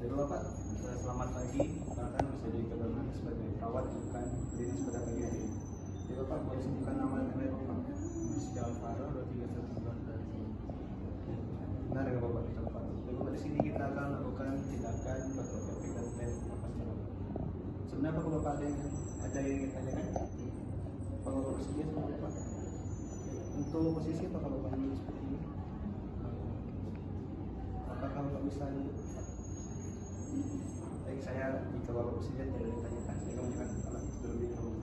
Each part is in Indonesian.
Jadi Bapak, selamat pagi. Perkenalkan saya Dwi Keberman sebagai perawat bukan klinis pada pagi hari. Jadi Bapak, boleh sebutkan nama dan nilai Bapak? Rizky Alvaro 2319. Benar ya Bapak, kita Bapak. Jadi Bapak, di sini kita akan melakukan tindakan batuk efek dan pen nafas dalam. Sebenarnya Bapak, ada yang ingin tanyakan? Apakah Bapak bersedia sama Bapak? Untuk posisi apakah Bapak dulu seperti ini? Apakah Bapak bisa duduk? Baik, saya jika Bapak bersedia tidak ditanyakan, saya akan menunjukkan alat terlebih dahulu.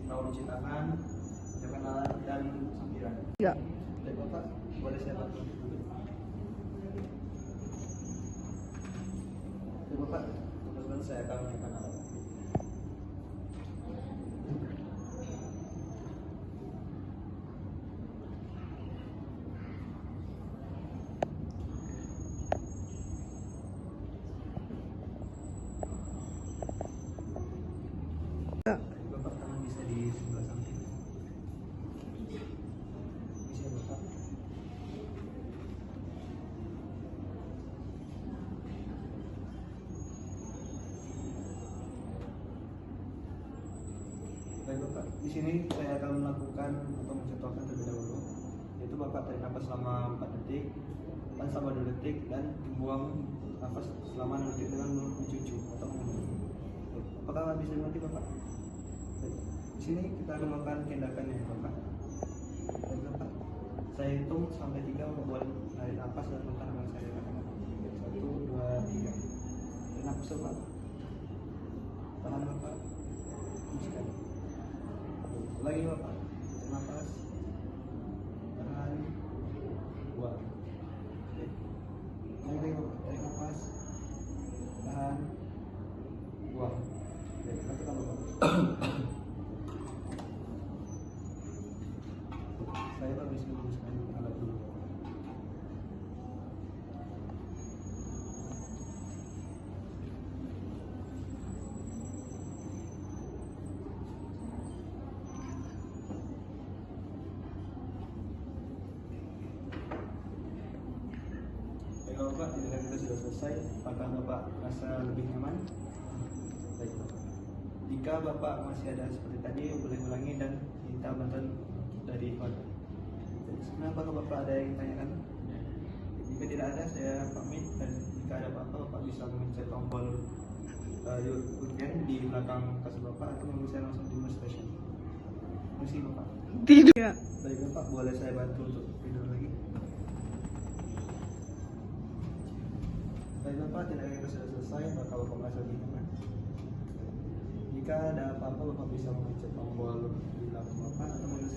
Mau cuci tangan, jangan alat dan sampiran. Ya. Baik Bapak, boleh saya bantu duduk? Baik Bapak, kebetulan saya akan menunjukkan alat. Bapak, tangan bisa di sebelah samping. Bisa Bapak. Baik Bapak, di sini saya akan melakukan atau mencontohkan terlebih dahulu, yaitu Bapak tarik nafas selama 4 detik, tahan selama 2 detik, dan buang nafas selama 6 detik dengan mencucu atau mengunci. Apakah bisa dimengerti Bapak? Baik. Di sini kita akan melakukan tindakan ya Bapak. Baik Bapak, saya hitung sampai 3, Bapak boleh narik nafas dan tahan dengan saya katakan. 1, 2, 3. Tarik nafas Bapak. Tahan Bapak. Sekali. Lagi Bapak, tarik nafas, tahan, buang. Lagi Bapak, tarik nafas, tahan, buang. Baik, lakukan Bapak. Saya habis meneruskan alat dulu. Baik Bapak, tindakan kita sudah selesai. Apakah Bapak merasa lebih nyaman? Baik Bapak. Jika Bapak masih ada seperti tadi, boleh ulangi dan minta bantuan dari keluarga. Sebenarnya apakah Bapak ada yang tanyakan? Jika tidak ada, saya pamit, dan jika ada apa-apa, Bapak bisa mencet tombol urgen di belakang kasur Bapak atau menunggu saya langsung di rumah station. Terima kasih Bapak. Tidur. Ya. Baik Bapak, boleh saya bantu untuk tidur lagi? Baik Bapak, tindakan kita sudah selesai. Apakah Bapak merasa lebih nyaman? Jika ada apa-apa, Bapak bisa mencet tombol di belakang Bapak atau menunggu